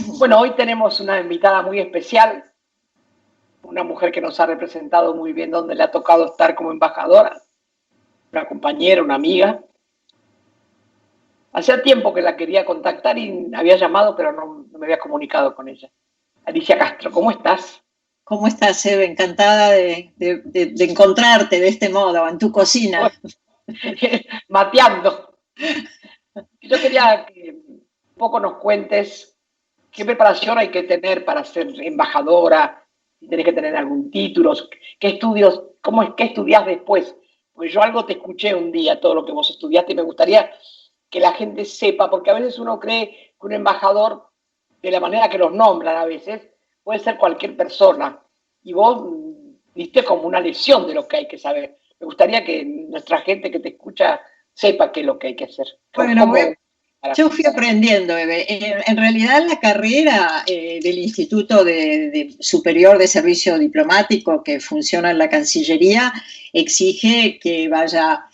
Bueno, hoy tenemos una invitada muy especial, una mujer que nos ha representado muy bien donde le ha tocado estar como embajadora, una compañera, una amiga. Hacía tiempo que la quería contactar y había llamado, pero no me había comunicado con ella. Alicia Castro, ¿cómo estás? ¿Cómo estás, Eve? Encantada de encontrarte de este modo, en tu cocina. Mateando. Yo quería que un poco nos cuentes qué preparación hay que tener para ser embajadora, si tenés que tener algún título, qué estudios, qué estudiás después. Porque yo algo te escuché un día, todo lo que vos estudiaste, y me gustaría que la gente sepa, porque a veces uno cree que un embajador, de la manera que los nombran a veces, puede ser cualquier persona. Y vos diste como una lección de lo que hay que saber. Me gustaría que nuestra gente que te escucha sepa qué es lo que hay que hacer. Bueno, yo fui aprendiendo, Eve. En realidad la carrera del Instituto Superior de Servicio Diplomático que funciona en la Cancillería exige que vaya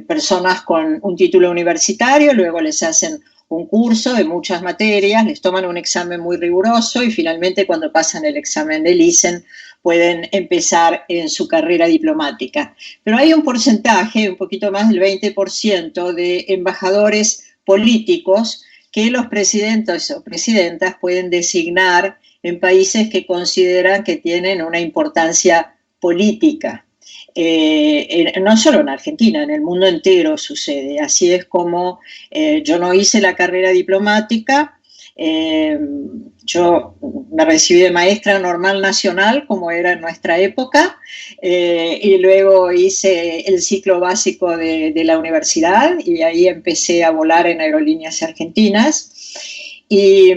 personas con un título universitario, luego les hacen un curso de muchas materias, les toman un examen muy riguroso y finalmente cuando pasan el examen del ISEN pueden empezar en su carrera diplomática. Pero hay un porcentaje, un poquito más del 20% de embajadores políticos que los presidentes o presidentas pueden designar en países que consideran que tienen una importancia política. No solo en Argentina, en el mundo entero sucede. Así es como yo no hice la carrera diplomática, yo me recibí de maestra normal nacional, como era en nuestra época, y luego hice el ciclo básico de la universidad y ahí empecé a volar en Aerolíneas Argentinas. Y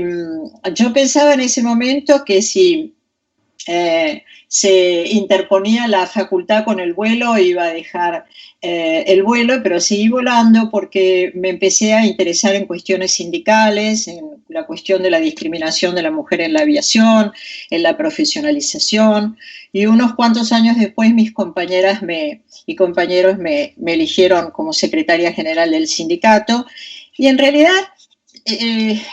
yo pensaba en ese momento que si se interponía la facultad con el vuelo, iba a dejar el vuelo, pero seguí volando porque me empecé a interesar en cuestiones sindicales, en la cuestión de la discriminación de la mujer en la aviación, en la profesionalización, y unos cuantos años después mis compañeras y compañeros me eligieron como secretaria general del sindicato, y en realidad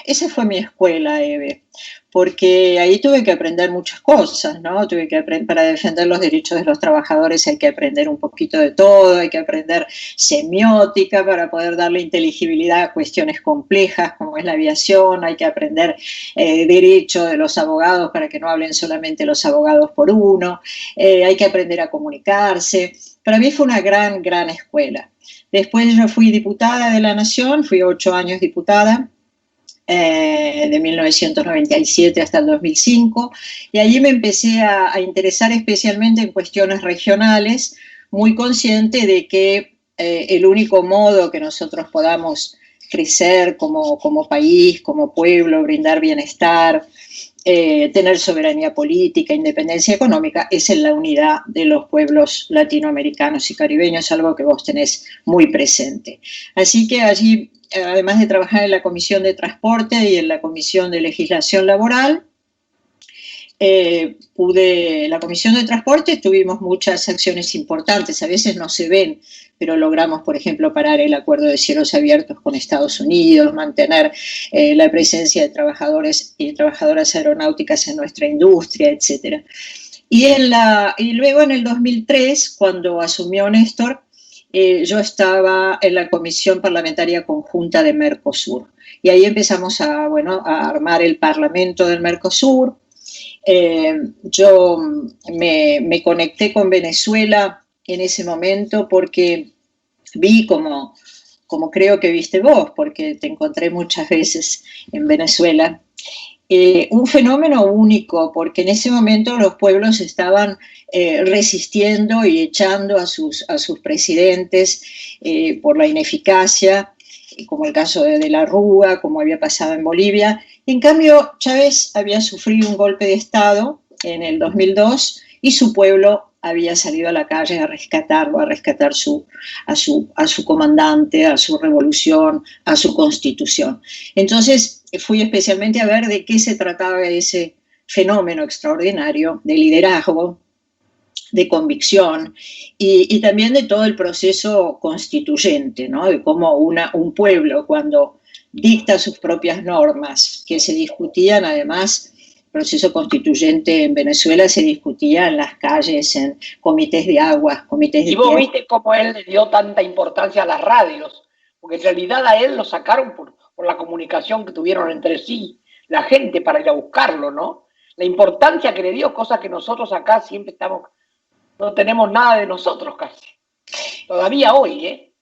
esa fue mi escuela, Eve, porque ahí tuve que aprender muchas cosas, ¿no? Tuve que aprender, para defender los derechos de los trabajadores hay que aprender un poquito de todo, hay que aprender semiótica para poder darle inteligibilidad a cuestiones complejas como es la aviación, hay que aprender derecho de los abogados para que no hablen solamente los abogados por uno, hay que aprender a comunicarse. Para mí fue una gran, gran escuela. Después yo fui diputada de la Nación, fui 8 años diputada, de 1997 hasta el 2005, y allí me empecé a interesar especialmente en cuestiones regionales, muy consciente de que el único modo que nosotros podamos crecer como país, como pueblo, brindar bienestar, tener soberanía política, independencia económica, es en la unidad de los pueblos latinoamericanos y caribeños, algo que vos tenés muy presente. Así que allí, además de trabajar en la Comisión de Transporte y en la Comisión de Legislación Laboral, la Comisión de Transporte tuvimos muchas acciones importantes, a veces no se ven, pero logramos, por ejemplo, parar el acuerdo de cielos abiertos con Estados Unidos, mantener la presencia de trabajadores y trabajadoras aeronáuticas en nuestra industria, etc. Y luego en el 2003, cuando asumió Néstor, yo estaba en la Comisión Parlamentaria Conjunta de Mercosur. Y ahí empezamos a armar el Parlamento del Mercosur. Yo me conecté con Venezuela en ese momento porque vi como creo que viste vos, porque te encontré muchas veces en Venezuela, un fenómeno único, porque en ese momento los pueblos estaban resistiendo y echando a sus presidentes por la ineficacia, como el caso de la Rúa, como había pasado en Bolivia. En cambio, Chávez había sufrido un golpe de Estado en el 2002 y su pueblo había salido a la calle a rescatarlo, a rescatar a su comandante, a su revolución, a su constitución. Entonces fui especialmente a ver de qué se trataba ese fenómeno extraordinario de liderazgo, de convicción y también de todo el proceso constituyente, ¿no? De cómo un pueblo cuando dicta sus propias normas, que se discutían además. El proceso constituyente en Venezuela se discutía en las calles, en comités de aguas, comités de Y vos tierra. viste cómo él le dio tanta importancia a las radios, porque en realidad a él lo sacaron por la comunicación que tuvieron entre sí, la gente para ir a buscarlo, ¿no? La importancia que le dio, cosa que nosotros acá siempre estamos, no tenemos nada de nosotros casi. Todavía hoy, ¿eh?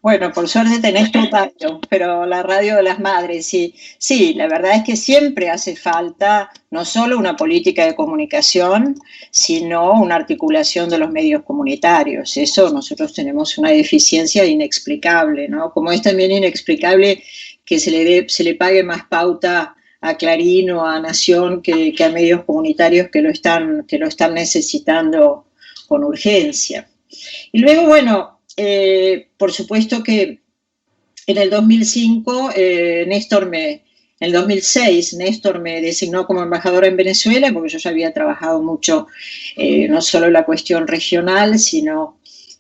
Bueno, por suerte tenés tu radio, pero la radio de las madres, sí. Sí, la verdad es que siempre hace falta no solo una política de comunicación, sino una articulación de los medios comunitarios. Eso nosotros tenemos una deficiencia inexplicable, ¿no? Como es también inexplicable que se le pague más pauta a Clarín o a Nación que a medios comunitarios que lo están necesitando con urgencia. Y luego, bueno, por supuesto que en el 2005, en el 2006, Néstor me designó como embajadora en Venezuela, porque yo ya había trabajado mucho, no solo en la cuestión regional, sino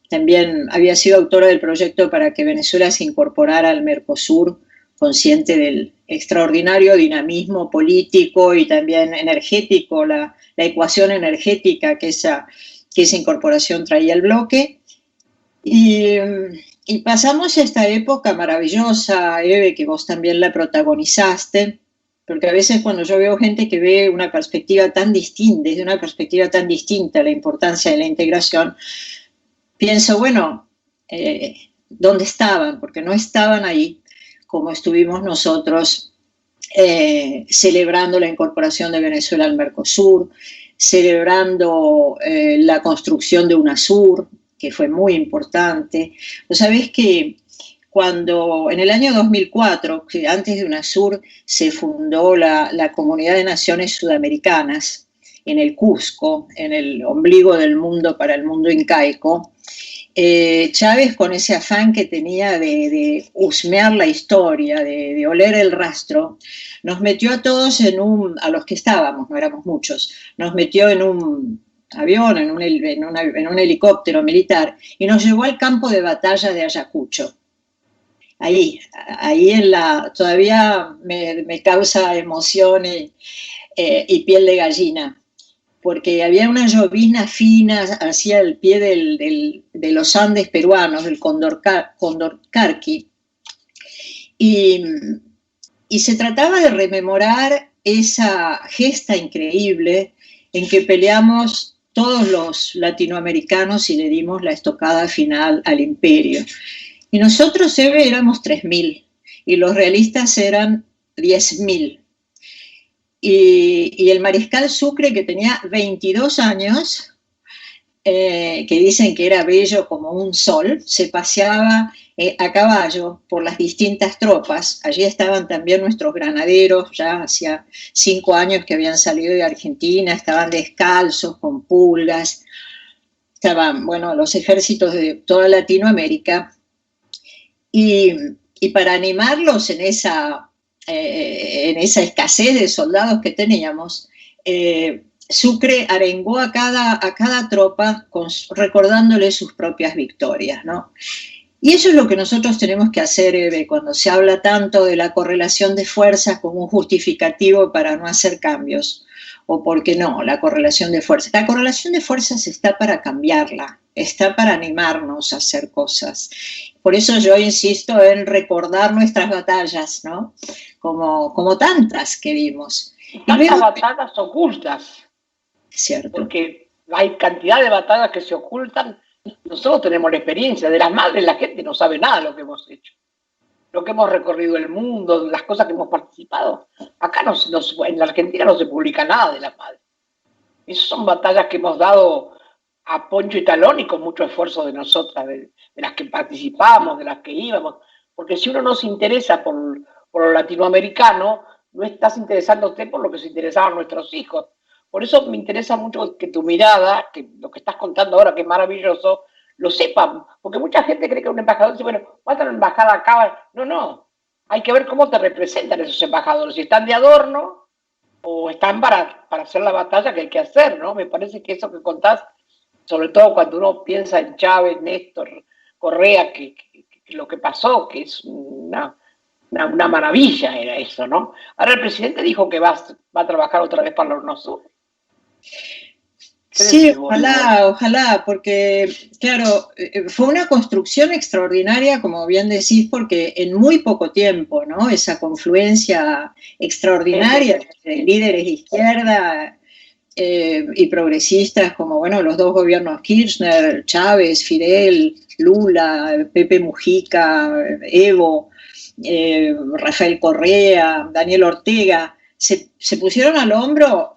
también había sido autora del proyecto para que Venezuela se incorporara al Mercosur, consciente del extraordinario dinamismo político y también energético, la ecuación energética que esa incorporación traía al bloque. Y pasamos esta época maravillosa, Eve, que vos también la protagonizaste, porque a veces cuando yo veo gente que ve una perspectiva tan distinta, desde una perspectiva tan distinta, la importancia de la integración, pienso, bueno, ¿dónde estaban? Porque no estaban ahí como estuvimos nosotros celebrando la incorporación de Venezuela al Mercosur, celebrando la construcción de UNASUR, que fue muy importante. Vos sabés que cuando en el año 2004, que antes de UNASUR, se fundó la Comunidad de Naciones Sudamericanas en el Cusco, en el ombligo del mundo para el mundo incaico, Chávez, con ese afán que tenía de husmear la historia, de oler el rastro, nos metió a todos a los que estábamos, no éramos muchos, nos metió en un avión, en un helicóptero militar, y nos llevó al campo de batalla de Ayacucho. Ahí todavía me causa emoción y piel de gallina, porque había una llovizna fina hacia el pie de los Andes peruanos, del Condorcarqui, y se trataba de rememorar esa gesta increíble en que peleamos todos los latinoamericanos y le dimos la estocada final al imperio. Y nosotros, Eve, éramos 3.000 y los realistas eran 10.000. Y el mariscal Sucre, que tenía 22 años, que dicen que era bello como un sol, se paseaba a caballo por las distintas tropas. Allí estaban también nuestros granaderos, ya hacía 5 años que habían salido de Argentina, estaban descalzos, con pulgas, estaban, bueno, los ejércitos de toda Latinoamérica. Y para animarlos en esa escasez de soldados que teníamos, Sucre arengó a cada tropa recordándole sus propias victorias, ¿no? Y eso es lo que nosotros tenemos que hacer, Eve, cuando se habla tanto de la correlación de fuerzas como un justificativo para no hacer cambios. O por qué no, la correlación de fuerzas. La correlación de fuerzas está para cambiarla, está para animarnos a hacer cosas. Por eso yo insisto en recordar nuestras batallas, ¿no? Como tantas que vimos. Y tantas batallas ocultas. Cierto. Porque hay cantidad de batallas que se ocultan. Nosotros tenemos la experiencia de las madres, la gente no sabe nada de lo que hemos hecho, lo que hemos recorrido el mundo, las cosas que hemos participado. Acá en la Argentina no se publica nada de las madres. Esas son batallas que hemos dado a poncho y talón y con mucho esfuerzo de nosotras, de las que participamos, de las que íbamos. Porque si uno no se interesa por lo latinoamericano, no estás interesándote por lo que se interesaban nuestros hijos. Por eso me interesa mucho que tu mirada, que lo que estás contando ahora, que es maravilloso, lo sepan. Porque mucha gente cree que un embajador dice, bueno, va a tener una embajada acá. No. Hay que ver cómo te representan esos embajadores. Si están de adorno o están para hacer la batalla que hay que hacer, ¿no? Me parece que eso que contás, sobre todo cuando uno piensa en Chávez, Néstor, Correa, que lo que pasó, que es una maravilla era eso, ¿no? Ahora el presidente dijo que va a trabajar otra vez para la UNASUR. Sí, ojalá, ojalá, porque, claro, fue una construcción extraordinaria, como bien decís, porque en muy poco tiempo, ¿no? Esa confluencia extraordinaria de líderes de izquierda y progresistas, como, bueno, los dos gobiernos Kirchner, Chávez, Fidel, Lula, Pepe Mujica, Evo, Rafael Correa, Daniel Ortega, se pusieron al hombro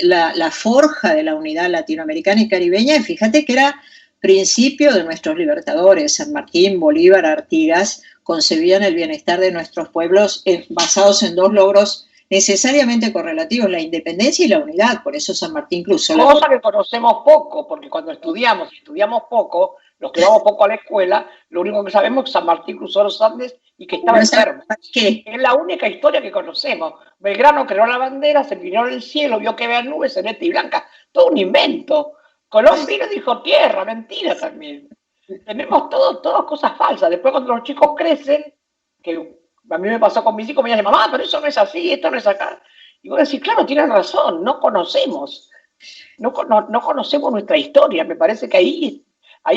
la forja de la unidad latinoamericana y caribeña, y fíjate que era principio de nuestros libertadores, San Martín, Bolívar, Artigas, concebían el bienestar de nuestros pueblos basados en dos logros necesariamente correlativos, la independencia y la unidad. Por eso San Martín cruzó la... Cosa que conocemos poco, porque cuando estudiamos poco, los que vamos poco a la escuela, lo único que sabemos es que San Martín cruzó los Andes y que estaba enfermo. ¿Qué? Es la única historia que conocemos. Belgrano creó la bandera, se miró en el cielo, vio que había nubes celeste y blanca. Todo un invento. Colón vino y dijo tierra, mentira también. Tenemos todas cosas falsas. Después cuando los chicos crecen, que a mí me pasó con mis hijos, me dicen, mamá, pero eso no es así, esto no es acá. Y vos decís, claro, tienen razón, no conocemos. No conocemos nuestra historia. Me parece que ahí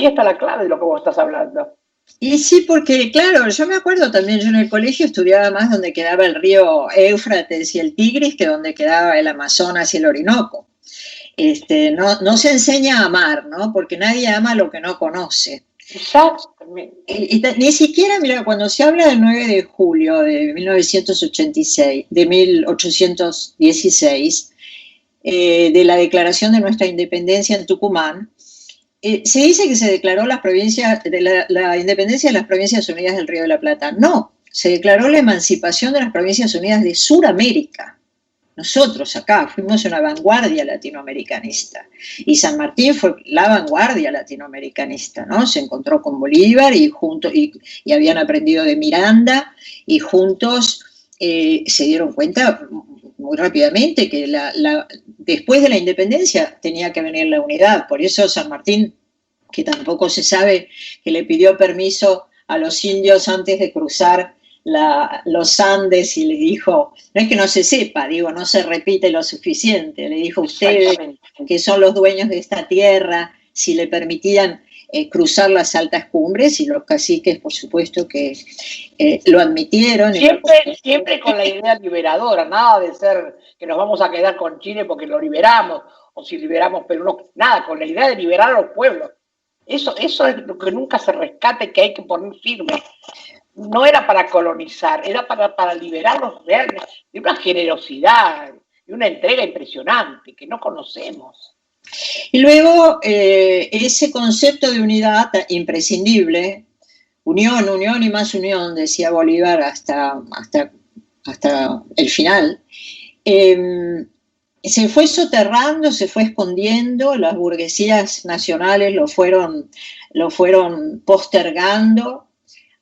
está la clave de lo que vos estás hablando. Y sí, porque claro, yo me acuerdo también, yo en el colegio estudiaba más donde quedaba el río Éufrates y el Tigris que donde quedaba el Amazonas y el Orinoco. No se enseña a amar, ¿no? Porque nadie ama lo que no conoce. Exactamente. Ni siquiera, mira, cuando se habla del 9 de julio de 1986, de 1816, de la declaración de nuestra independencia en Tucumán, se dice que se declaró la independencia de las Provincias Unidas del Río de la Plata. No, se declaró la emancipación de las Provincias Unidas de Suramérica. Nosotros acá fuimos una vanguardia latinoamericanista y San Martín fue la vanguardia latinoamericanista, ¿no? Se encontró con Bolívar y habían aprendido de Miranda y juntos se dieron cuenta muy rápidamente que después de la independencia tenía que venir la unidad. Por eso San Martín, que tampoco se sabe que le pidió permiso a los indios antes de cruzar los Andes y le dijo, no es que no se sepa, digo, no se repite lo suficiente, le dijo, ustedes que son los dueños de esta tierra, si le permitían cruzar las altas cumbres, y los caciques, por supuesto, que lo admitieron. Siempre con la idea liberadora, nada de ser que nos vamos a quedar con Chile porque lo liberamos, o si liberamos Perú, no, nada, con la idea de liberar a los pueblos. Eso es lo que nunca se rescate, que hay que poner firme. No era para colonizar, era para liberarlos realmente de una generosidad, de una entrega impresionante que no conocemos. Y luego ese concepto de unidad imprescindible, unión y más unión, decía Bolívar hasta el final, se fue soterrando, se fue escondiendo, las burguesías nacionales lo fueron postergando,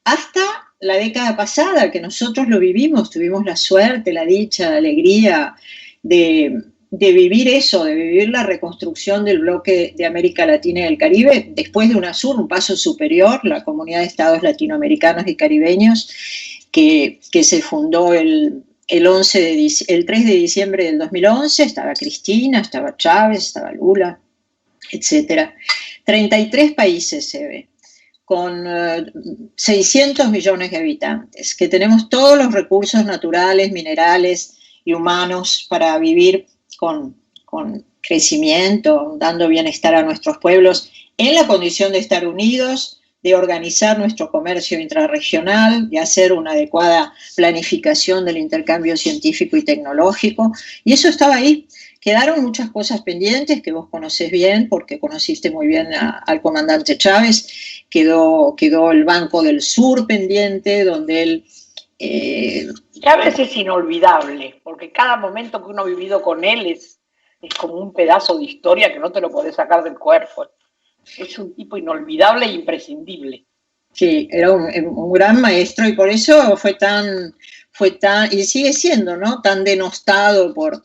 hasta la década pasada, que nosotros lo vivimos, tuvimos la suerte, la dicha, la alegría de vivir eso, de vivir la reconstrucción del bloque de América Latina y del Caribe, después de UNASUR, un paso superior, la Comunidad de Estados Latinoamericanos y Caribeños, que se fundó el 3 de diciembre del 2011, estaba Cristina, estaba Chávez, estaba Lula, etc. 33 países se ve, con 600 millones de habitantes, que tenemos todos los recursos naturales, minerales y humanos para vivir con crecimiento, dando bienestar a nuestros pueblos, en la condición de estar unidos, de organizar nuestro comercio intrarregional, de hacer una adecuada planificación del intercambio científico y tecnológico, y eso estaba ahí. Quedaron muchas cosas pendientes que vos conocés bien, porque conociste muy bien al comandante Chávez. Quedó el Banco del Sur pendiente, donde él... Chávez es inolvidable, porque cada momento que uno ha vivido con él es como un pedazo de historia que no te lo podés sacar del cuerpo. Es un tipo inolvidable e imprescindible. Sí, era un gran maestro, y por eso fue tan, y sigue siendo, ¿no?, tan denostado por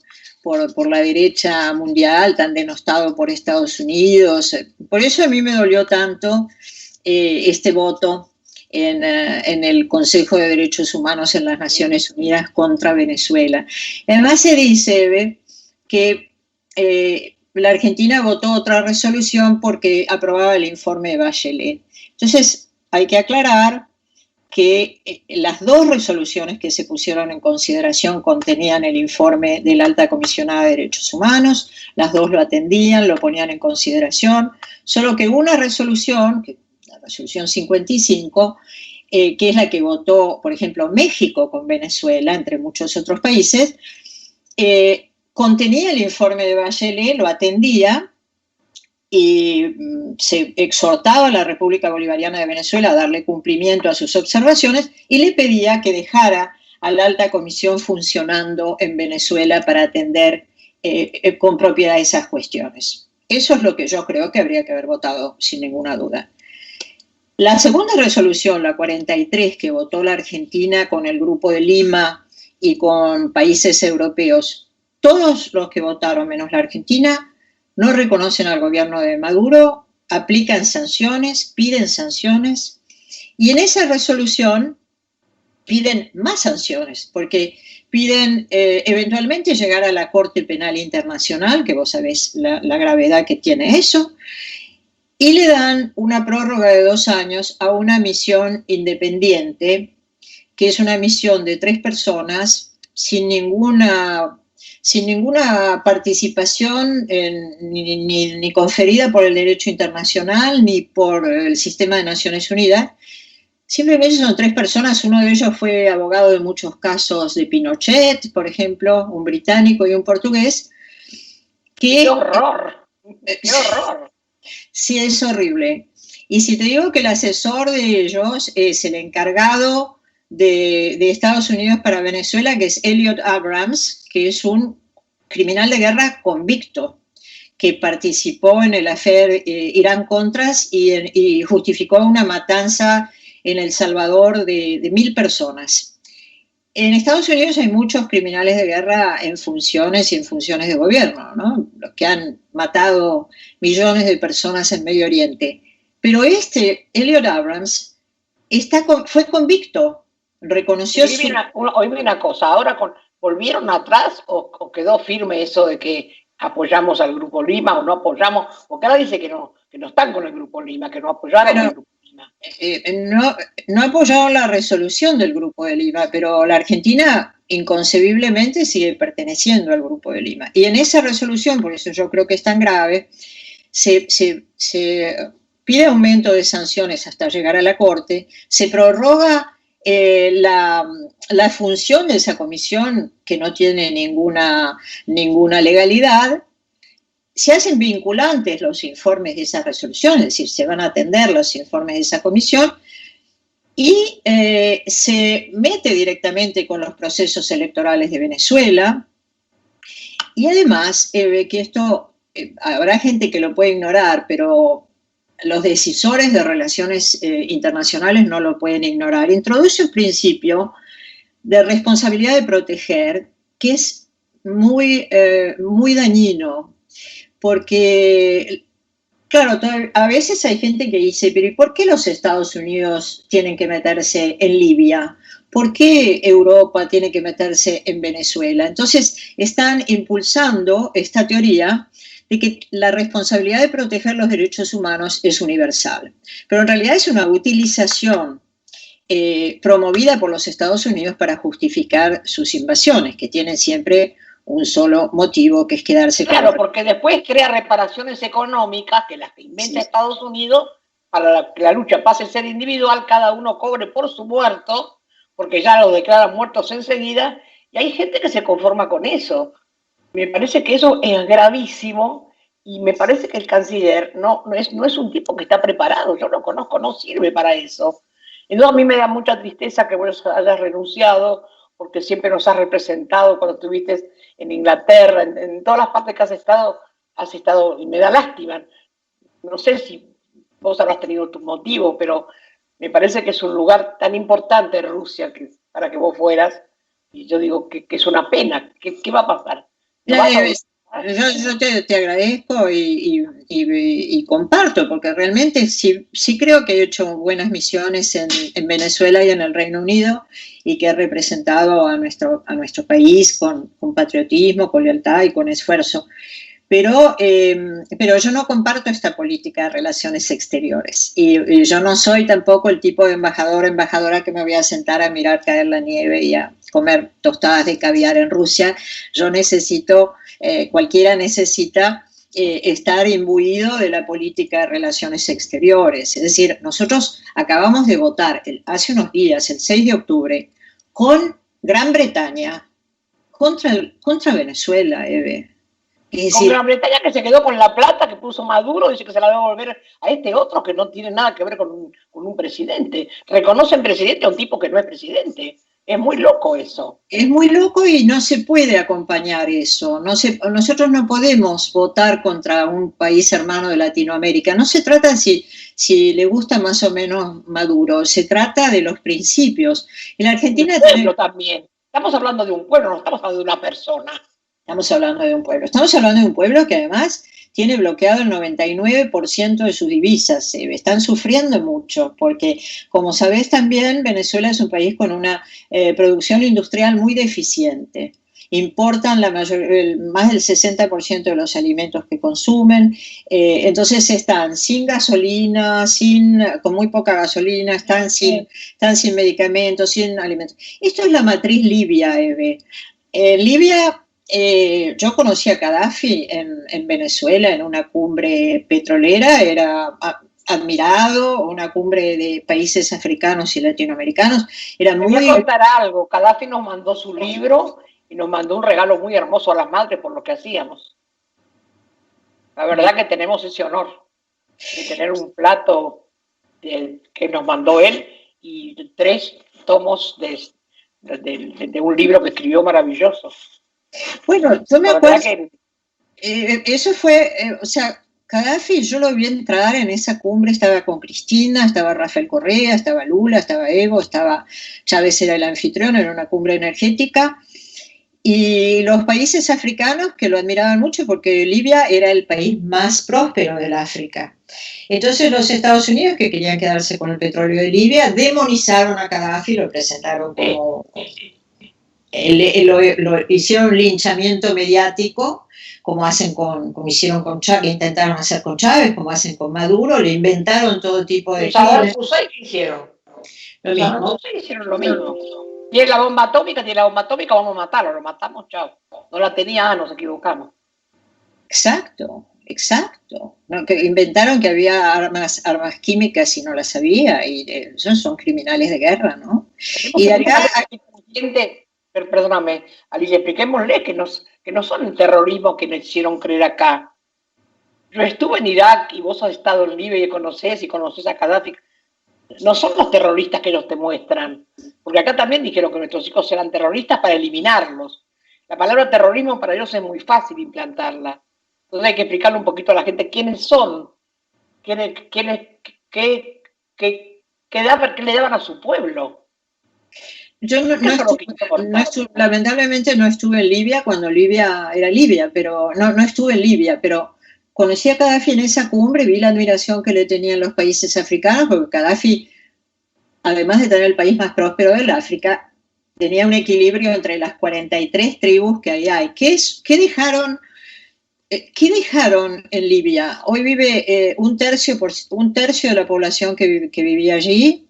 la derecha mundial, tan denostado por Estados Unidos. Por eso a mí me dolió tanto este voto en el Consejo de Derechos Humanos en las Naciones Unidas contra Venezuela. Además se dice, Eve, que la Argentina votó otra resolución porque aprobaba el informe de Bachelet. Entonces hay que aclarar que las dos resoluciones que se pusieron en consideración contenían el informe de la Alta Comisionada de Derechos Humanos, las dos lo atendían, lo ponían en consideración, solo que una resolución, la resolución 55, que es la que votó, por ejemplo, México con Venezuela, entre muchos otros países, contenía el informe de Bachelet, lo atendía, y se exhortaba a la República Bolivariana de Venezuela a darle cumplimiento a sus observaciones y le pedía que dejara a la alta comisión funcionando en Venezuela para atender con propiedad esas cuestiones. Eso es lo que yo creo que habría que haber votado sin ninguna duda. La segunda resolución, la 43, que votó la Argentina con el Grupo de Lima y con países europeos, todos los que votaron menos la Argentina no reconocen al gobierno de Maduro, aplican sanciones, piden sanciones, y en esa resolución piden más sanciones, porque piden eventualmente llegar a la Corte Penal Internacional, que vos sabés la gravedad que tiene eso, y le dan una prórroga de 2 años a una misión independiente, que es una misión de 3 personas sin ninguna participación ni conferida por el derecho internacional ni por el sistema de Naciones Unidas. Simplemente son 3 personas, uno de ellos fue abogado de muchos casos de Pinochet, por ejemplo, un británico y un portugués. ¡Qué horror! ¡Qué horror! Sí, es horrible. Y si te digo que el asesor de ellos es el encargado de Estados Unidos para Venezuela, que es Elliot Abrams, que es un criminal de guerra convicto, que participó en el affair Irán-Contras y justificó una matanza en El Salvador de 1.000 personas. En Estados Unidos hay muchos criminales de guerra en funciones y en funciones de gobierno, ¿no? Los que han matado millones de personas en Medio Oriente. Pero Elliot Abrams, fue convicto, reconoció su... Oíme una cosa, ahora ¿volvieron atrás o quedó firme eso de que apoyamos al Grupo Lima o no apoyamos? Porque ahora dice que no están con el Grupo Lima, que no apoyaron al Grupo Lima. No apoyaron la resolución del Grupo de Lima, pero la Argentina inconcebiblemente sigue perteneciendo al Grupo de Lima. Y en esa resolución, por eso yo creo que es tan grave, se pide aumento de sanciones hasta llegar a la Corte, se prorroga la función de esa comisión, que no tiene ninguna legalidad, se hacen vinculantes los informes de esa resolución, es decir, se van a atender los informes de esa comisión, y se mete directamente con los procesos electorales de Venezuela. Y además, que esto, habrá gente que lo puede ignorar, pero los decisores de relaciones internacionales no lo pueden ignorar. Introduce un principio de responsabilidad de proteger que es muy dañino, porque, claro, a veces hay gente que dice, pero ¿y por qué los Estados Unidos tienen que meterse en Libia? ¿Por qué Europa tiene que meterse en Venezuela? Entonces están impulsando esta teoría de que la responsabilidad de proteger los derechos humanos es universal. Pero en realidad es una utilización promovida por los Estados Unidos para justificar sus invasiones, que tienen siempre un solo motivo, que es quedarse con... Claro, porque después crea reparaciones económicas, que las que inventa Estados Unidos, para que la lucha pase a ser individual, cada uno cobre por su muerto, porque ya los declaran muertos enseguida, y hay gente que se conforma con eso. Me parece que eso es gravísimo y me parece que el canciller no es un tipo que está preparado. Yo lo conozco, no sirve para eso. Entonces a mí me da mucha tristeza que vos hayas renunciado, porque siempre nos has representado cuando estuviste en Inglaterra, en todas las partes que has estado, y me da lástima. No sé si vos habrás tenido tus motivos, pero me parece que es un lugar tan importante Rusia para que vos fueras, y yo digo que es una pena. ¿Qué va a pasar? Yo te agradezco y comparto, porque realmente sí creo que he hecho buenas misiones en Venezuela y en el Reino Unido y que he representado a nuestro país con patriotismo, con lealtad y con esfuerzo. Pero yo no comparto esta política de relaciones exteriores y yo no soy tampoco el tipo de embajador o embajadora que me voy a sentar a mirar caer la nieve y a comer tostadas de caviar en Rusia. Yo necesito, cualquiera necesita estar imbuido de la política de relaciones exteriores. Es decir, nosotros acabamos de votar hace unos días, el 6 de octubre, con Gran Bretaña contra Venezuela, Eve. Es Con decir, Gran Bretaña, que se quedó con la plata que puso Maduro, dice que se la va a devolver a este otro que no tiene nada que ver con un presidente. Reconocen presidente a un tipo que no es presidente. Es muy loco eso. es muy loco y no se puede acompañar eso. Nosotros no podemos votar contra un país hermano de Latinoamérica. No se trata si le gusta más o menos Maduro, se trata de los principios. En la Un Argentina pueblo también. Estamos hablando de un pueblo, no estamos hablando de una persona. estamos hablando de un pueblo. Estamos hablando de un pueblo que además tiene bloqueado el 99% de sus divisas. Están sufriendo mucho porque, como sabés también, Venezuela es un país con una producción industrial muy deficiente. Importan más del 60% de los alimentos que consumen, entonces están sin gasolina, con muy poca gasolina, están sin medicamentos, sin alimentos. Esto es la matriz libia, Eve. Libia, yo conocí a Gaddafi en Venezuela en una cumbre petrolera, era admirado, una cumbre de países africanos y latinoamericanos, era Me voy a muy... contar algo. Gaddafi nos mandó su libro y nos mandó un regalo muy hermoso a las madres por lo que hacíamos. La verdad que tenemos ese honor de tener un plato que nos mandó él y 3 tomos de un libro que escribió maravilloso. Bueno, yo me La acuerdo, verdad que eso fue, o sea, Gaddafi yo lo vi entrar en esa cumbre, estaba con Cristina, estaba Rafael Correa, estaba Lula, estaba Evo, estaba Chávez era el anfitrión, era una cumbre energética, y los países africanos que lo admiraban mucho porque Libia era el país más próspero del África. Entonces los Estados Unidos, que querían quedarse con el petróleo de Libia, demonizaron a Gaddafi, lo presentaron como... hicieron un linchamiento mediático, como hicieron con Chávez, que intentaron hacer con Chávez, como hacen con Maduro, le inventaron todo tipo de Saddam Hussein hicieron. Lo mismo. Hicieron lo mismo. Tiene la bomba atómica, vamos a matarlo, lo matamos, chao. No la tenía, nos equivocamos. Exacto. ¿No? Que inventaron que había armas químicas y no las había, y esos son criminales de guerra, ¿no? Y de acá, perdóname, Alicia, expliquémosle que no son el terrorismo que nos hicieron creer acá. Yo estuve en Irak y vos has estado en Libia y conoces a Gaddafi. No son los terroristas que ellos te muestran, porque acá también dijeron que nuestros hijos eran terroristas para eliminarlos. La palabra terrorismo para ellos es muy fácil implantarla. Entonces hay que explicarle un poquito a la gente quiénes son, qué le daban a su pueblo. Yo lamentablemente no estuve en Libia cuando Libia era Libia, pero no estuve en Libia, pero conocí a Gaddafi en esa cumbre, vi la admiración que le tenían los países africanos, porque Gaddafi, además de tener el país más próspero del África, tenía un equilibrio entre las 43 tribus que ahí hay. ¿Qué dejaron en Libia? Hoy vive un tercio de la población que vivía allí.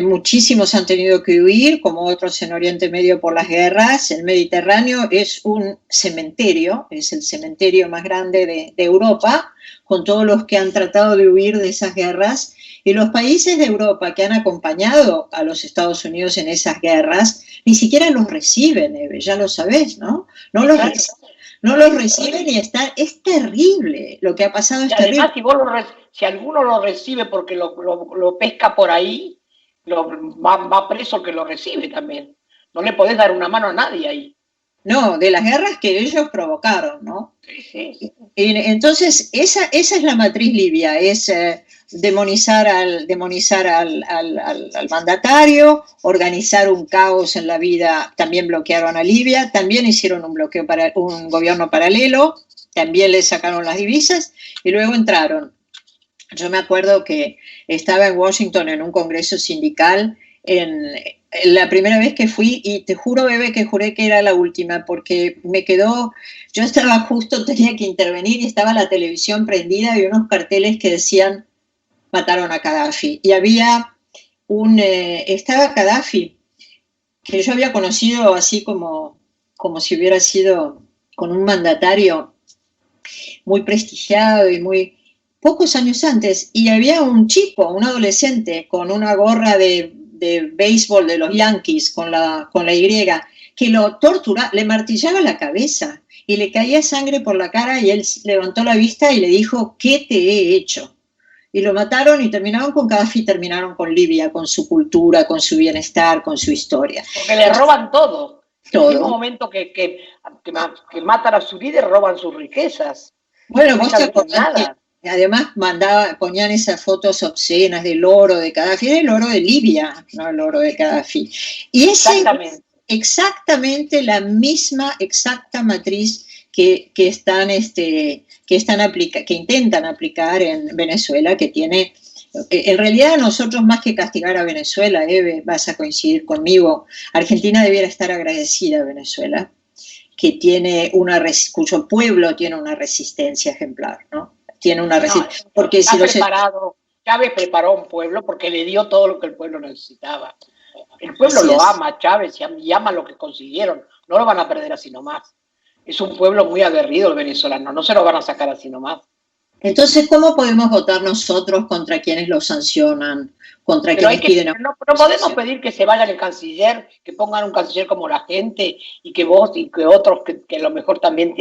Muchísimos han tenido que huir, como otros en Oriente Medio por las guerras. El Mediterráneo es un cementerio, es el cementerio más grande de Europa, con todos los que han tratado de huir de esas guerras. Y los países de Europa que han acompañado a los Estados Unidos en esas guerras, ni siquiera los reciben, Eve, ya lo sabés, ¿no? No los reciben y es terrible. Lo que ha pasado es terrible. Además, si alguno lo recibe porque lo pesca por ahí, va preso el que lo recibe también. No le podés dar una mano a nadie ahí. No, de las guerras que ellos provocaron, ¿no? Sí, sí, sí. Y entonces, esa es la matriz libia, es demonizar al mandatario, organizar un caos en la vida, también bloquearon a Libia, también hicieron un gobierno paralelo, también le sacaron las divisas y luego entraron. Yo me acuerdo que estaba en Washington en un congreso sindical la primera vez que fui, y te juro, bebé, que juré que era la última, porque yo estaba justo, tenía que intervenir y estaba la televisión prendida y unos carteles que decían mataron a Gaddafi. Y estaba Gaddafi, que yo había conocido así como si hubiera sido con un mandatario muy prestigiado y muy pocos años antes, y había un chico, un adolescente, con una gorra de béisbol de los Yankees, con la Y, que lo torturaba, le martillaba la cabeza y le caía sangre por la cara y él levantó la vista y le dijo, ¿qué te he hecho? Y lo mataron y terminaron con Gaddafi, terminaron con Libia, con su cultura, con su bienestar, con su historia. Porque le roban todo. En el mismo Todo. momento que matan a su líder, roban sus riquezas. Bueno, No vos te dejan acordás que nada. además ponían esas fotos obscenas del oro de Gaddafi, era el oro de Libia, no el oro de Gaddafi. Y ese es Exactamente. exactamente la misma exacta matriz que intentan aplicar en Venezuela, que tiene, en realidad nosotros más que castigar a Venezuela, Eve, vas a coincidir conmigo, Argentina debiera estar agradecida a Venezuela, cuyo pueblo tiene una resistencia ejemplar, ¿no? Tiene una No, resistencia. Porque si está los... preparado. Chávez preparó a un pueblo porque le dio todo lo que el pueblo necesitaba. El pueblo Así lo es. ama a Chávez y ama lo que consiguieron. No lo van a perder así nomás. Es un pueblo muy aguerrido el venezolano. No se lo van a sacar así nomás. Entonces, ¿cómo podemos votar nosotros contra quienes lo sancionan, contra Pero quienes piden no podemos autorización? pedir que se vaya el canciller, que pongan un canciller como la gente y que vos y que otros que a lo mejor también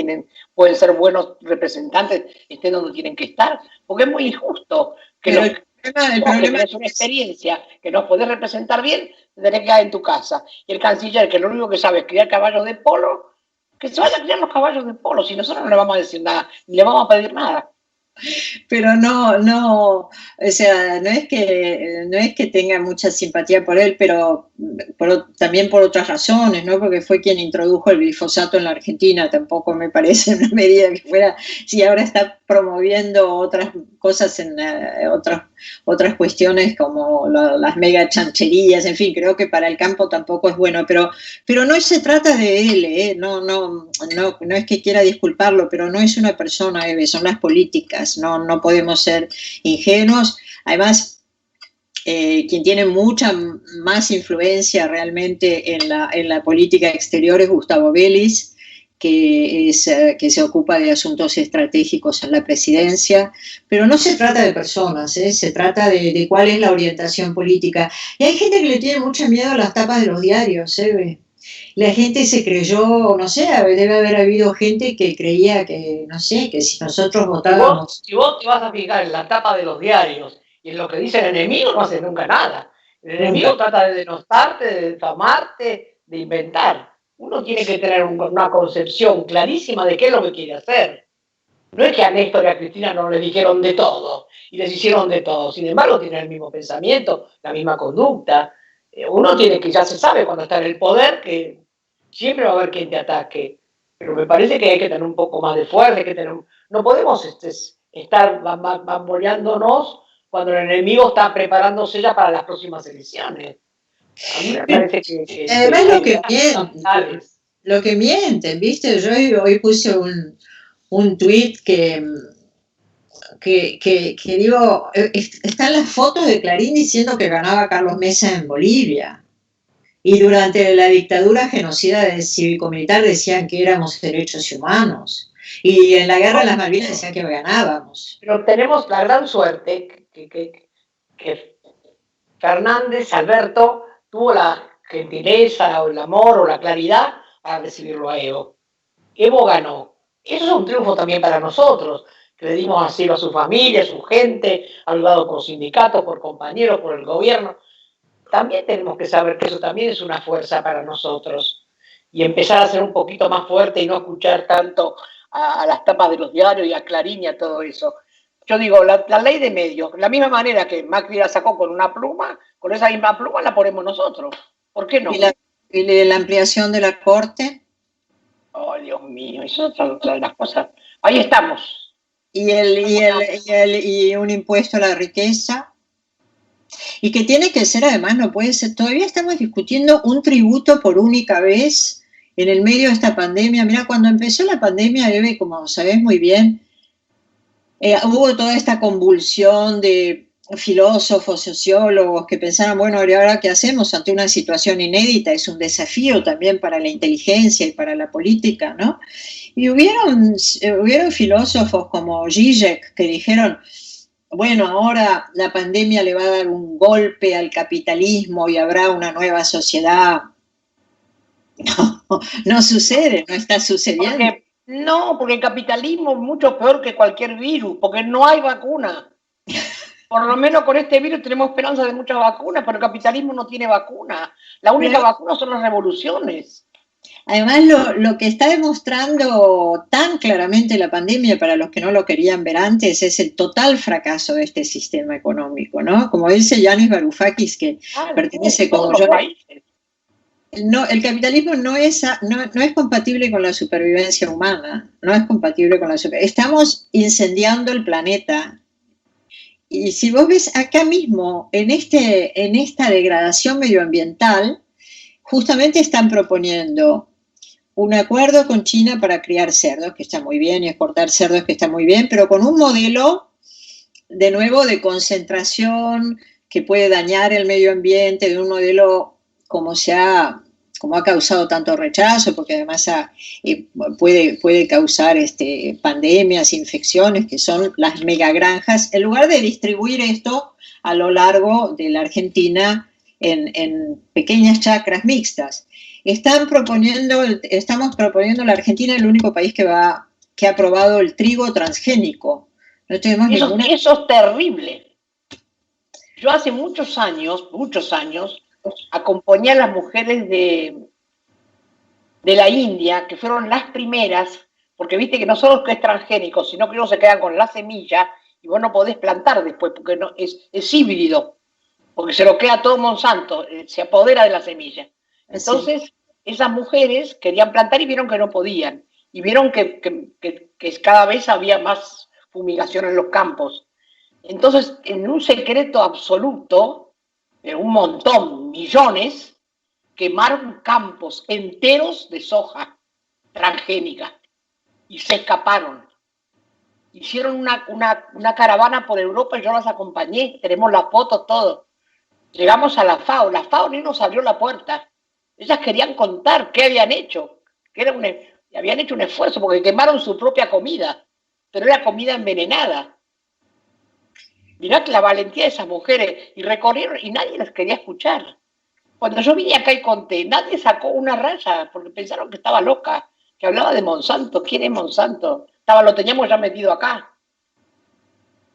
pueden ser buenos representantes, estén donde tienen que estar, porque es muy injusto que Pero los el vos que problema tenés una es, experiencia que nos podés representar bien, te tenés que quedar en tu casa. Y el canciller, que lo único que sabe es criar caballos de polo, que se vaya a criar los caballos de polo, si nosotros no le vamos a decir nada, ni le vamos a pedir nada. pero no, o sea, no es que tenga mucha simpatía por él, pero también por otras razones, ¿no? Porque fue quien introdujo el glifosato en la Argentina, tampoco me parece una medida que fuera, si ahora está promoviendo otras cosas otras cuestiones como las mega chancherías, en fin, creo que para el campo tampoco es bueno, pero no se trata de él, ¿eh? No es que quiera disculparlo, pero no es una persona, Eve, son las políticas, no podemos ser ingenuos. Además, quien tiene mucha más influencia realmente en la política exterior es Gustavo Vélez, que se ocupa de asuntos estratégicos en la presidencia, pero no se trata de personas, se trata de cuál es la orientación política. Y hay gente que le tiene mucho miedo a las tapas de los diarios, la gente se creyó, no sé, debe haber habido gente que creía que, no sé, que si nosotros votábamos... Si vos te vas a fijar en la tapa de los diarios y en lo que dice el enemigo, no haces nunca nada. El enemigo Nunca. trata de denostarte, de difamarte, de inventar. Uno tiene que tener una concepción clarísima de qué es lo que quiere hacer. No es que a Néstor y a Cristina no les dijeron de todo y les hicieron de todo. Sin embargo, tienen el mismo pensamiento, la misma conducta. Uno tiene que, ya se sabe cuando está en el poder, que siempre va a haber quien te ataque. Pero me parece que hay que tener un poco más de fuerza, no podemos estar bamboleándonos cuando el enemigo está preparándose ya para las próximas elecciones. A mí me parece Además que lo que mienten, ¿viste? Yo hoy puse un tuit que digo, están las fotos de Clarín diciendo que ganaba Carlos Mesa en Bolivia. Y durante la dictadura genocida cívico-militar decían que éramos derechos humanos. Y en la guerra de las Malvinas decían que ganábamos. Pero tenemos la gran suerte que Fernández, Alberto, tuvo la gentileza o el amor o la claridad para recibirlo a Evo. Evo ganó. Eso es un triunfo también para nosotros, que le dimos asilo a su familia, a su gente, ayudado por sindicatos, por compañeros, por el gobierno. También tenemos que saber que eso también es una fuerza para nosotros. y empezar a ser un poquito más fuerte y no escuchar tanto a las tapas de los diarios y a Clarín y a todo eso. Yo digo, la ley de medios, la misma manera que Macri la sacó con una pluma, con esa misma pluma la ponemos nosotros. ¿Por qué no? ¿Y la ampliación de la Corte? Oh, Dios mío, eso es otra de las cosas. Ahí estamos. Y un impuesto a la riqueza. Y que tiene que ser, además, no puede ser, todavía estamos discutiendo un tributo por única vez en el medio de esta pandemia. Mira, cuando empezó la pandemia, Eve, como sabés muy bien, hubo toda esta convulsión de filósofos, sociólogos que pensaron, bueno, ¿y ahora qué hacemos ante una situación inédita? Es un desafío también para la inteligencia y para la política, ¿no? Y hubieron filósofos como Zizek que dijeron, bueno, ahora la pandemia le va a dar un golpe al capitalismo y habrá una nueva sociedad. No, no sucede, no está sucediendo. Porque el capitalismo es mucho peor que cualquier virus, porque no hay vacuna. Por lo menos con este virus tenemos esperanza de muchas vacunas, pero el capitalismo no tiene vacuna. La única vacuna son las revoluciones. Además, lo que está demostrando tan claramente la pandemia, para los que no lo querían ver antes, es el total fracaso de este sistema económico, ¿no? Como dice Yanis Varoufakis, que pertenece como yo. No, el capitalismo no es compatible con la supervivencia humana, no es compatible con la supervivencia. Estamos incendiando el planeta. Y si vos ves acá mismo, en esta degradación medioambiental, justamente están proponiendo un acuerdo con China para criar cerdos, que está muy bien, y exportar cerdos, que está muy bien, pero con un modelo, de nuevo, de concentración que puede dañar el medio ambiente, de un modelo como ha causado tanto rechazo, porque además puede causar pandemias, infecciones, que son las megagranjas, en lugar de distribuir esto a lo largo de la Argentina en pequeñas chacras mixtas. Estamos proponiendo la Argentina el único país que ha aprobado el trigo transgénico. No tenemos eso es terrible. Yo hace muchos años, acompañé a las mujeres de la India, que fueron las primeras, porque viste que no solo es transgénico, sino que ellos se quedan con la semilla y vos no podés plantar después, porque no, es híbrido, porque se lo queda todo Monsanto, se apodera de la semilla. Entonces, sí, esas mujeres querían plantar y vieron que no podían, y vieron que cada vez había más fumigación en los campos. Entonces, en un secreto absoluto, un montón, millones, quemaron campos enteros de soja transgénica y se escaparon. Hicieron una caravana por Europa y yo las acompañé, tenemos las fotos, todo. Llegamos a la FAO ni nos abrió la puerta. Ellas querían contar qué habían hecho, habían hecho un esfuerzo porque quemaron su propia comida, pero era comida envenenada. Mirá que la valentía de esas mujeres, y recorrieron y nadie las quería escuchar. Cuando yo vine acá y conté, nadie sacó una raya porque pensaron que estaba loca, que hablaba de Monsanto. ¿Quién es Monsanto? Lo teníamos ya metido acá.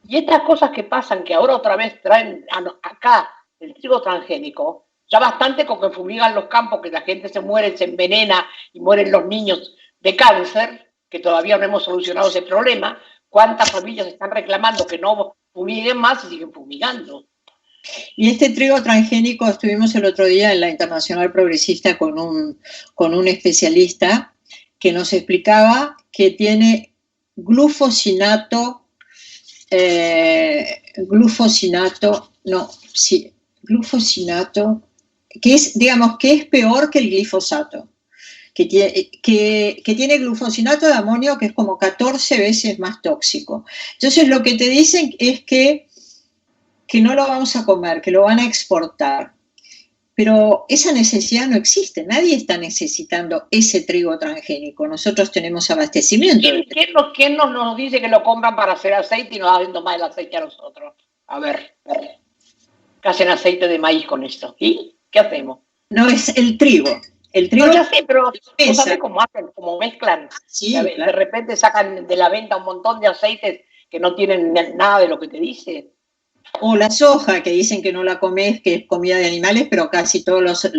Y estas cosas que pasan, que ahora otra vez traen acá el trigo transgénico, ya bastante con que fumigan los campos, que la gente se muere, se envenena y mueren los niños de cáncer, que todavía no hemos solucionado ese problema. ¿Cuántas familias están reclamando que no fumiguen más y siguen fumigando? Y este trigo transgénico, estuvimos el otro día en la Internacional Progresista con un especialista que nos explicaba que tiene glufosinato, que es, digamos, que es peor que el glifosato, que tiene glufosinato de amonio, que es como 14 veces más tóxico. Entonces lo que te dicen es que no lo vamos a comer, que lo van a exportar. Pero esa necesidad no existe, nadie está necesitando ese trigo transgénico, nosotros tenemos abastecimiento. ¿Quién nos dice que lo compran para hacer aceite y nos va a tomar el aceite a nosotros? A ver, ¿qué hacen aceite de maíz con esto? ¿Y qué hacemos? No, es el trigo. El trigo no, ya sé, pero ¿no sabes cómo hacen? ¿Cómo mezclan? Sí, claro. De repente sacan de la venta un montón de aceites que no tienen nada de lo que te dice. O la soja, que dicen que no la comes, que es comida de animales, pero casi todos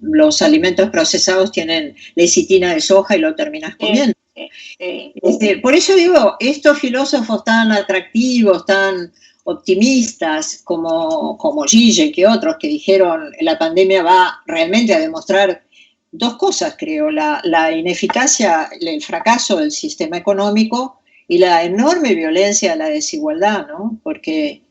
los alimentos procesados tienen lecitina de soja y lo terminas Sí, comiendo. sí, sí. Por eso digo, estos filósofos tan atractivos, tan optimistas como Gille que otros que dijeron la pandemia va realmente a demostrar dos cosas, creo, la ineficacia, el fracaso del sistema económico y la enorme violencia de la desigualdad, ¿no? Porque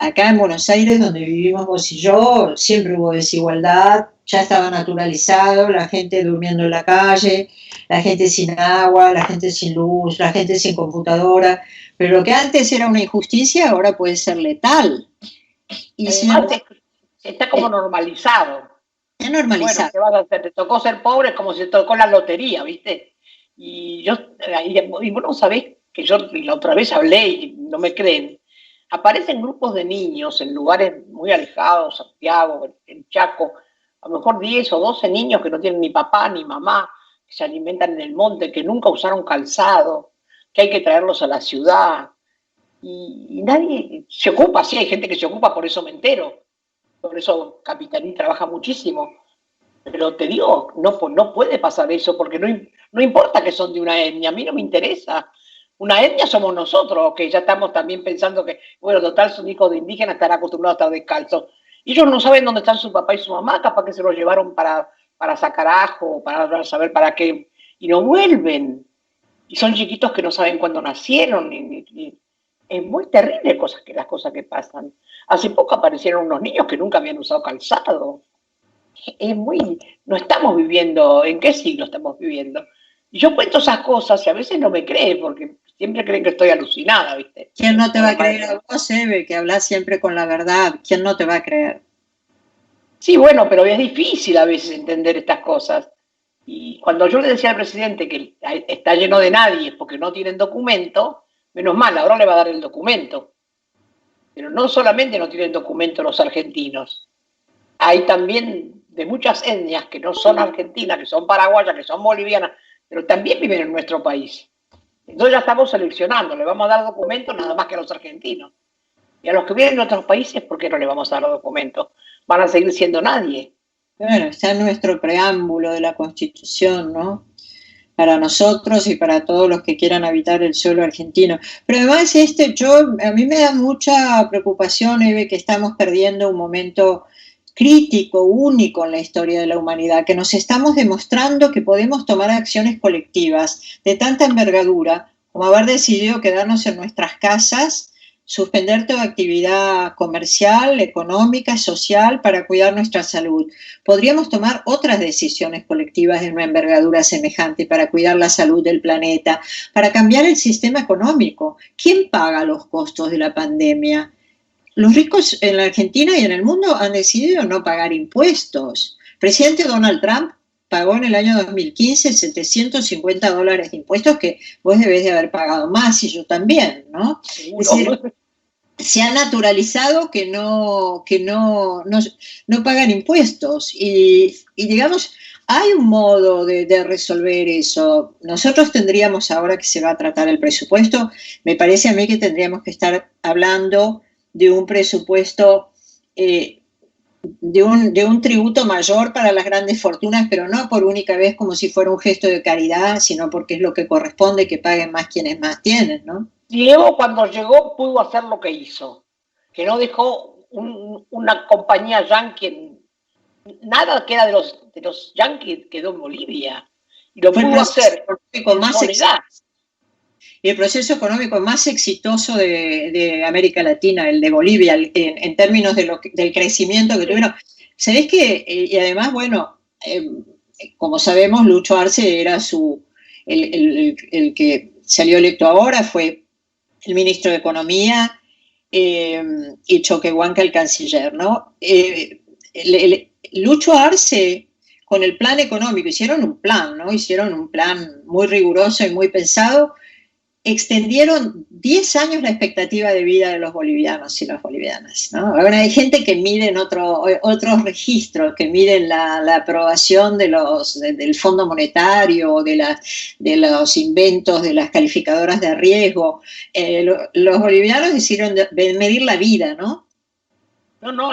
acá en Buenos Aires, donde vivimos vos y yo, siempre hubo desigualdad, ya estaba naturalizado, la gente durmiendo en la calle, la gente sin agua, la gente sin luz, la gente sin computadora, pero lo que antes era una injusticia ahora puede ser letal. Y sin Además, embargo, está como normalizado. es Y bueno, normalizado. ¿qué vas a hacer? Te tocó ser pobre como si te tocó la lotería, ¿viste? Y yo, y bueno, sabés que yo la otra vez hablé y no me creen. Aparecen grupos de niños en lugares muy alejados, Santiago, en Chaco, a lo mejor 10 o 12 niños que no tienen ni papá ni mamá, que se alimentan en el monte, que nunca usaron calzado, que hay que traerlos a la ciudad. Y nadie se ocupa, sí, hay gente que se ocupa, por eso me entero. Por eso Capitaní trabaja muchísimo. Pero te digo, no puede pasar eso, porque no importa que son de una etnia, a mí no me interesa. Una etnia somos nosotros, que ya estamos también pensando que, bueno, total, son hijos de indígenas, estarán acostumbrados a estar descalzos. Y ellos no saben dónde están su papá y su mamá, capaz que se los llevaron para sacar ajo, para saber para qué, y no vuelven. Y son chiquitos que no saben cuándo nacieron. Es muy terrible las cosas que pasan. Hace poco aparecieron unos niños que nunca habían usado calzado. Es muy, no estamos viviendo, ¿en qué siglo estamos viviendo? Y yo cuento esas cosas y a veces no me creen, porque siempre creen que estoy alucinada, ¿viste? ¿Quién no te va a creer Normal. a vos, Eve, que hablas siempre con la verdad? ¿Quién no te va a creer? Sí, bueno, pero es difícil a veces entender estas cosas. Y cuando yo le decía al presidente que está lleno de nadie porque no tienen documento, menos mal, ahora le va a dar el documento. Pero no solamente no tienen documento los argentinos, hay también de muchas etnias que no son argentinas, que son paraguayas, que son bolivianas, pero también viven en nuestro país. Entonces ya estamos seleccionando, le vamos a dar documentos nada más que a los argentinos. Y a los que viven en otros países, ¿por qué no le vamos a dar documentos? Van a seguir siendo nadie. Bueno, está en nuestro preámbulo de la Constitución, ¿no? Para nosotros y para todos los que quieran habitar el suelo argentino. Pero además, a mí me da mucha preocupación, Eve, que estamos perdiendo un momento crítico, único en la historia de la humanidad, que nos estamos demostrando que podemos tomar acciones colectivas de tanta envergadura como haber decidido quedarnos en nuestras casas, suspender toda actividad comercial, económica, social para cuidar nuestra salud. Podríamos tomar otras decisiones colectivas de una envergadura semejante para cuidar la salud del planeta, para cambiar el sistema económico. ¿Quién paga los costos de la pandemia? Los ricos en la Argentina y en el mundo han decidido no pagar impuestos. El presidente Donald Trump pagó en el año 2015 $750 de impuestos que vos debés de haber pagado más y yo también, ¿no? Es decir, se ha naturalizado que no pagan impuestos y digamos, hay un modo de resolver eso. Nosotros tendríamos, ahora que se va a tratar el presupuesto, me parece a mí que tendríamos que estar hablando de un presupuesto, de un tributo mayor para las grandes fortunas, pero no por única vez como si fuera un gesto de caridad, sino porque es lo que corresponde que paguen más quienes más tienen, ¿no? Diego cuando llegó pudo hacer lo que hizo, que no dejó una compañía yankee, nada que era de los yankees quedó en Bolivia, y lo pudo hacer en soledad. Y el proceso económico más exitoso de América Latina, el de Bolivia, en términos del crecimiento que tuvieron. ¿Sabés qué? Y además, bueno, como sabemos, Lucho Arce era el que salió electo ahora, fue el ministro de Economía, y Choquehuanca el canciller, ¿no? Lucho Arce, con el plan económico, hicieron un plan, ¿no? Hicieron un plan muy riguroso y muy pensado. extendieron 10 años la expectativa de vida de los bolivianos y las bolivianas, ¿no? Ahora hay gente que mide en otros registros, que miden la aprobación del Fondo Monetario, de los inventos de las calificadoras de riesgo. Los bolivianos decidieron medir la vida, ¿no? No, no,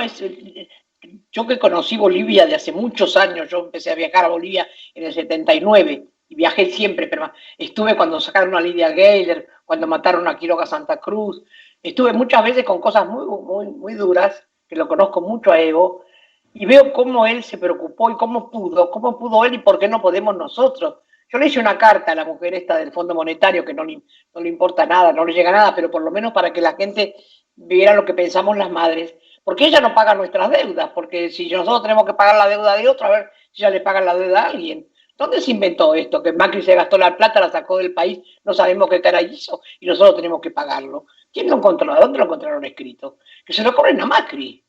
yo que conocí Bolivia de hace muchos años, yo empecé a viajar a Bolivia en el 79 y viajé siempre, pero estuve cuando sacaron a Lidia Gayler, cuando mataron a Quiroga Santa Cruz, estuve muchas veces con cosas muy duras, que lo conozco mucho a Evo, y veo cómo él se preocupó y cómo pudo él y por qué no podemos nosotros. Yo le hice una carta a la mujer esta del Fondo Monetario, que no le importa nada, no le llega nada, pero por lo menos para que la gente viera lo que pensamos las madres, porque ella no paga nuestras deudas, porque si nosotros tenemos que pagar la deuda de otro, a ver si ella le paga la deuda a alguien. ¿Dónde se inventó esto? Que Macri se gastó la plata, la sacó del país, no sabemos qué cara hizo y nosotros tenemos que pagarlo. ¿Quién lo encontró? ¿Dónde lo encontraron escrito? Que se lo cobren a Macri.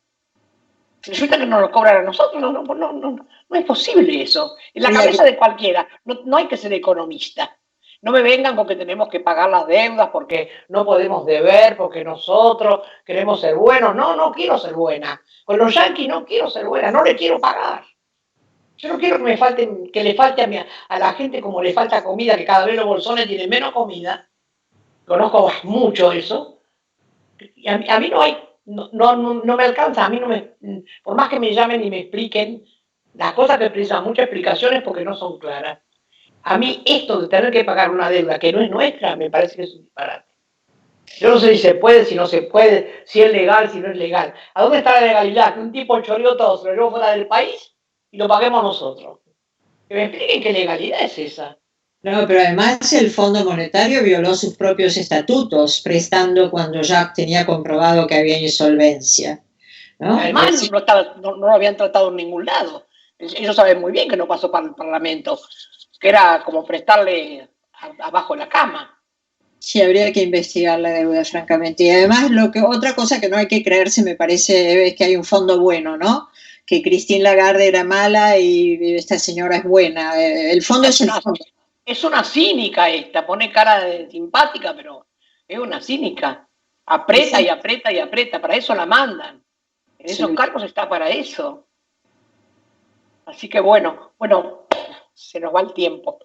Resulta que no lo cobran a nosotros, no es posible eso. En la cabeza de cualquiera, no hay que ser economista. No me vengan con que tenemos que pagar las deudas porque no podemos deber, porque nosotros queremos ser buenos. No quiero ser buena. Con los yanquis no quiero ser buena, no le quiero pagar. Yo no quiero que le falte a la gente como le falta comida, que cada vez los bolsones tienen menos comida. Conozco mucho eso. Y a mí no hay, no me alcanza, a mí no me, por más que me llamen y me expliquen, las cosas que precisan muchas explicaciones porque no son claras. A mí esto de tener que pagar una deuda que no es nuestra, me parece que es un disparate. Yo no sé si se puede, si no se puede, si es legal, si no es legal. ¿A dónde está la legalidad? Que un tipo choreó todo, se lo llevó fuera del país y lo paguemos nosotros. Que me expliquen qué legalidad es esa. No, pero además el Fondo Monetario violó sus propios estatutos, prestando cuando ya tenía comprobado que había insolvencia, ¿no? Además, no lo habían tratado en ningún lado. Ellos saben muy bien que no pasó para el Parlamento, que era como prestarle abajo de la cama. Sí, habría que investigar la deuda, francamente. Y además, otra cosa que no hay que creerse, me parece, es que hay un fondo bueno, ¿no? Que Christine Lagarde era mala y esta señora es buena. El fondo es el fondo. Es una cínica esta, pone cara de simpática, pero es una cínica. Aprieta y aprieta y aprieta, para eso la mandan. En esos cargos está para eso. Así que bueno, se nos va el tiempo.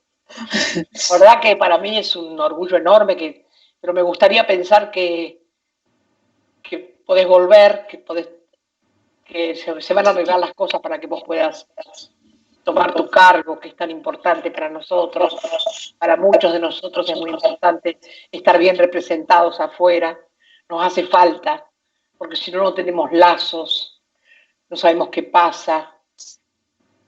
La verdad que para mí es un orgullo enorme, pero me gustaría pensar que podés volver, que se van a arreglar las cosas para que vos puedas tomar tu cargo, que es tan importante para nosotros. Para muchos de nosotros es muy importante estar bien representados afuera. Nos hace falta, porque si no, no tenemos lazos, no sabemos qué pasa.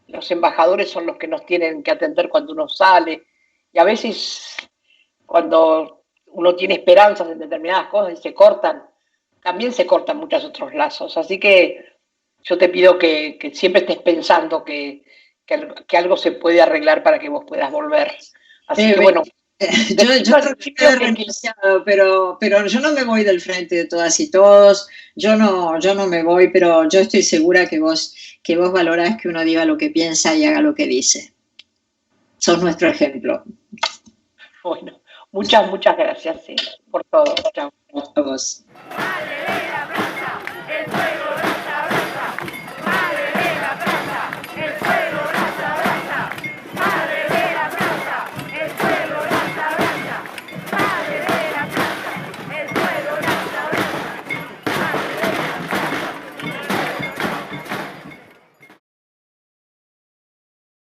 Los embajadores son los que nos tienen que atender cuando uno sale. Y a veces, cuando uno tiene esperanzas en determinadas cosas y se cortan, también se cortan muchos otros lazos. Así que yo te pido que siempre estés pensando que algo se puede arreglar para que vos puedas volver. Así que bueno. Yo he renunciado, pero yo no me voy del frente de todas y todos. Yo no me voy, pero yo estoy segura que vos valorás que uno diga lo que piensa y haga lo que dice. Sos nuestro ejemplo. Bueno, muchas gracias por todo. Chao. A vos.